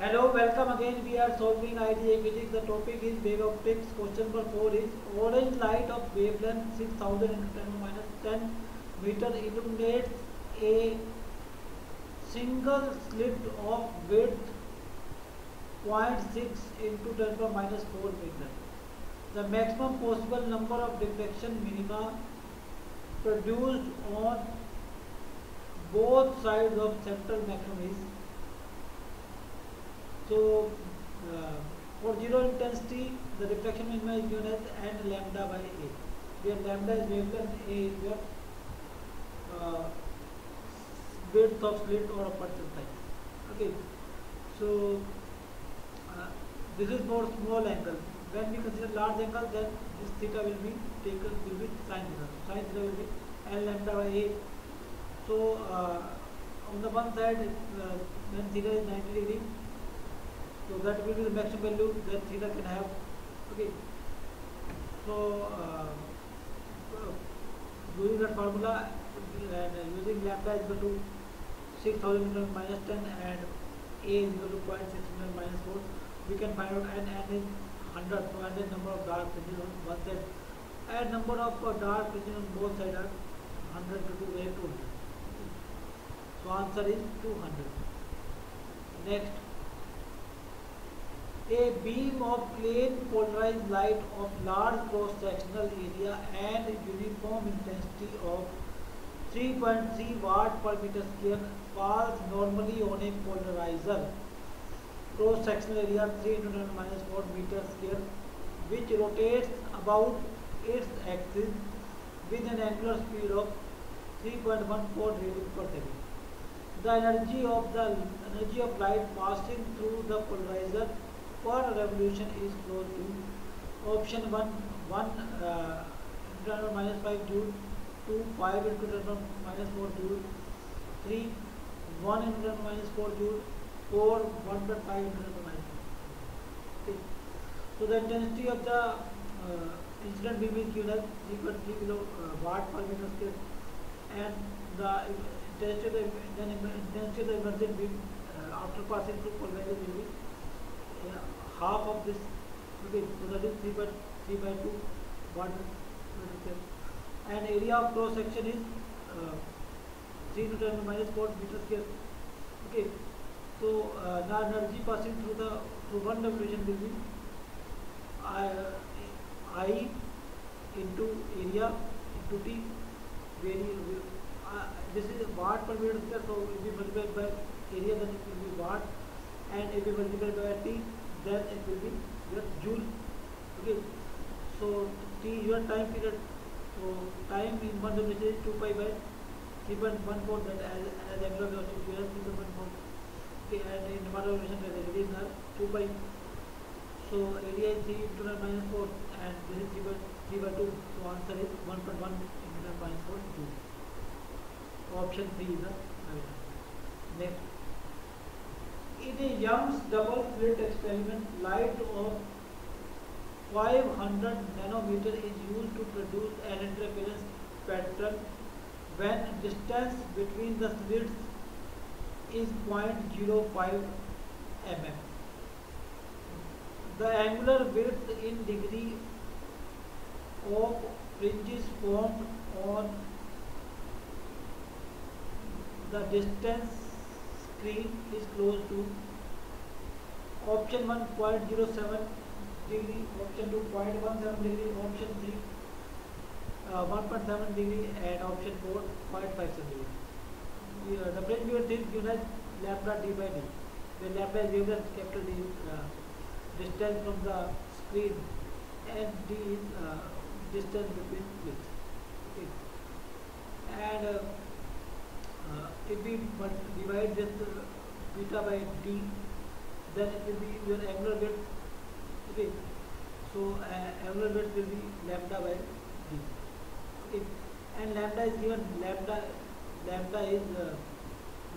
Hello, welcome again. We are solving IDA physics. The topic is wave optics. Question number 4 is orange light of wavelength 6000 into 10 minus 10 meter illuminates a single slit of width zero point 0.6 into 10 power minus 4 meter. The maximum possible number of diffraction minima produced on both sides of central maximum is. So, for zero intensity, the reflection minima is given as n lambda by a, where lambda is wavelength, a is your width of slit or aperture size. Okay, so this is for small angle. When we consider large angle, then this theta will be taken will be sin theta. Sin theta will be n lambda by a. So on the one side, when theta is 90 degree. So that will be the maximum value that theta can have. Okay. So using that formula and using lambda is equal to 6000 into minus 10 and a is equal to 0.6 into minus 4, we can find out n is 100. So n is number of dark fringes on one side and number of dark fringes on both sides are 100 to 200. So answer is 200. Next. A beam of plane polarized light of large cross-sectional area and uniform intensity of 3.3 watt per meter square falls normally on a polarizer cross-sectional area 3 into 10 minus 4 meter square, which rotates about its axis with an angular speed of 3.14 radians per second. The energy of light passing through the polarizer per revolution is close to option 1 into minus 5 joule, 2 5 into 10 minus 4 joule, 3 1 into 10 minus 4 joule, 4 1.5 into 10 minus 4. Okay. So the intensity of the incident beam is given as 3.3 kilo watt per meter square, and the intensity of the emergent beam after passing through polarizer will be half of this. Okay, so that is 3 by 2 watt per meter, and area of cross section is 3 into 10 minus 4 meter square. Okay, so the energy passing through one revolution will be I into area into T. This is watt per meter square, so if we multiply by area, then it will be watt, and if we multiply by T, then it will be your joule. Okay, so T is your time period. So time in one revolution is 2 pi by 3.14, that as angular velocity we have 3.14. Okay, and in one revolution the radians are 2 pi. So area is 3 into 10 minus 4, and this is 3 by 2. So answer is 1.1 into 10 minus 4 joule. Option 3 is the right answer. Next. In a Young's double slit experiment, light of 500 nanometer is used to produce an interference pattern when distance between the slits is 0.05 mm. The angular width in degree of fringes formed on the distance screen is close to option 1 0.07 degree, option 2 0.17 degree, option 3 1.7 degree, and option 4 0.57 degree. The fringe width is given as lambda d by d, where lambda is given as capital D distance from the screen, and d is distance between slits. Okay. And if we divide this beta by d, then it will be your angular width. Okay, so angular width will be lambda by d. Okay, and lambda is given. Lambda is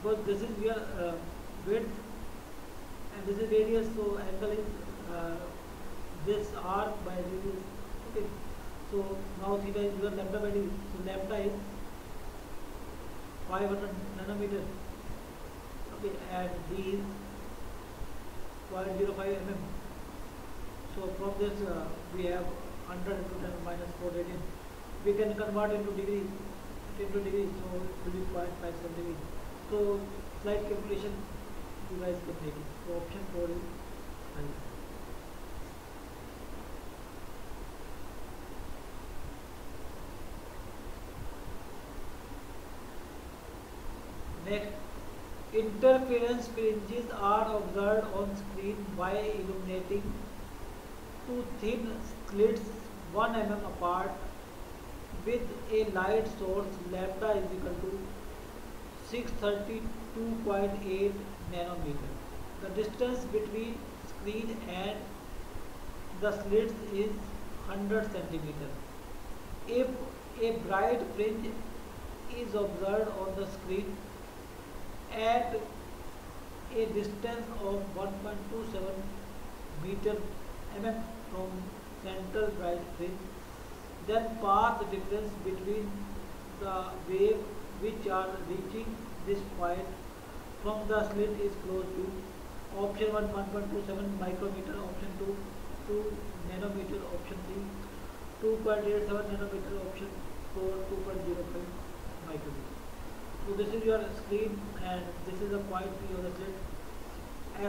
because this is your width and this is radius, so angle is this r by radius. Okay, so now theta is your lambda by d. So lambda is 500 nanometer. Okay, and d is 0.05 mm. So from this we have 100 into 10 minus 418. We can convert into degree, so it will be 0.5 centimeter. So slight calculation you guys can make it. So option 4 is right. Next, interference fringes are observed on screen by illuminating two thin slits 1 mm apart with a light source lambda is equal to 632.8 nanometer. The distance between screen and the slits is 100 centimeter. If a bright fringe is observed on the screen at a distance of 1.27 meter mm from central bright fringe, then path difference between the wave which are reaching this point from the slit is close to option 1 1.27 micrometer, option 2 2 nanometer, option 3 2.87 nanometer, option 4 2.05 micrometer. So this is your screen and this is the point P of the slit.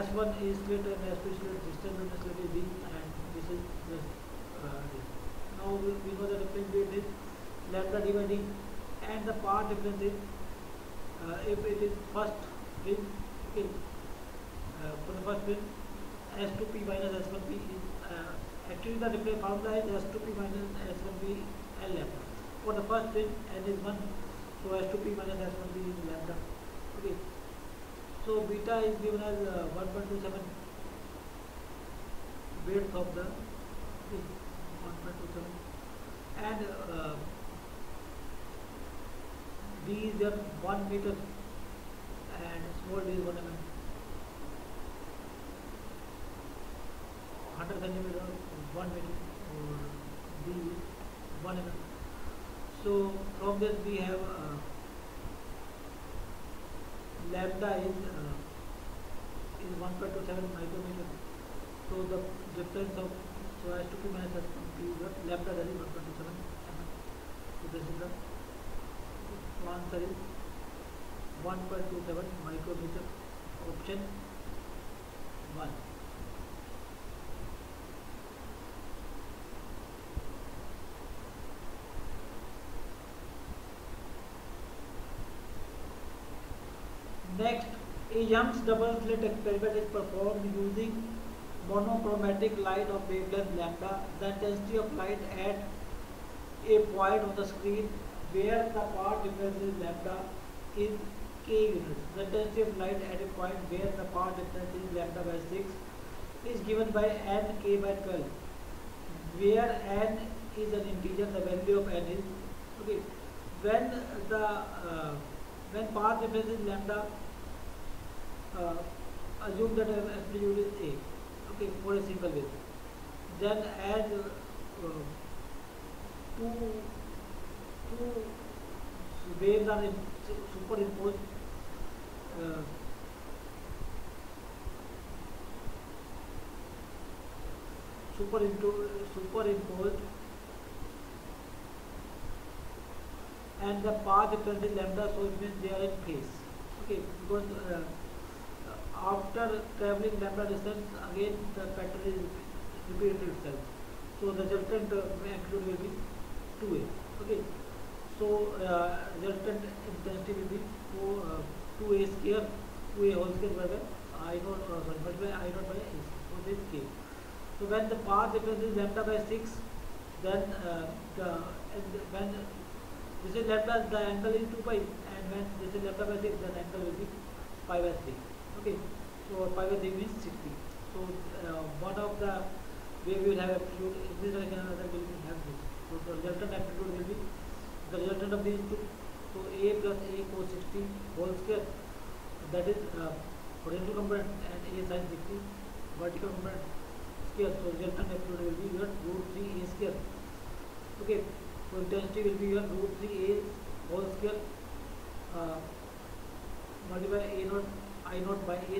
S1 is slit and S2 is slit, distance of the slit is D and this is this. Now we know the difference between this lambda d by d and the path difference is if it is first fringe, okay, for the first fringe S2P minus S1P is actually the different formula is S2P minus S1P L lambda. For the first fringe N is 1, so S2P minus S1P is lambda. Okay, so beta is given as 1.27 width of the 1.27 and D is there 1 meter and small d is 1 mm. 100 centimeter 1 meter or D is 1 mm. So from this we have lambda is 1.27 micrometer. So the difference of S2P minus S1P is lambda that is 1.27 mm. So this is the answer is 1.27 micrometer, option 1. Next, a Young's double slit experiment is performed using monochromatic light of wavelength lambda. The intensity of light at a point on the screen where the path difference is lambda is k units. The intensity of light at a point where the path difference is lambda by 6 is given by n k by 12, where n is an integer. The value of n is okay. When path difference is lambda, assume that amplitude is a, okay, for a single wave. Then as two waves are superimposed, and the path difference is lambda, so it means they are in phase. Okay, because after traveling lambda distance, again the pattern is repeated itself. So the resultant amplitude will be 2a. Okay, so resultant intensity will be 2a square, 2a whole square by I naught, multiplied by I naught by a. So this is k. So when the path difference is lambda by 6, then when this is lambda, the angle is 2 pi, and when this is lambda by 6, then angle will be pi by 3. Okay, so pi by 3 means 60. So one of the wave will have amplitude in this direction, another will have this. So the resultant amplitude will be the resultant of these two. So a plus a cos 60 whole square, that is horizontal component, and a sin 60 vertical component square. So resultant amplitude will be your root 3 a square. Okay, so intensity will be your root 3 a whole square multiplied by a naught I naught by a.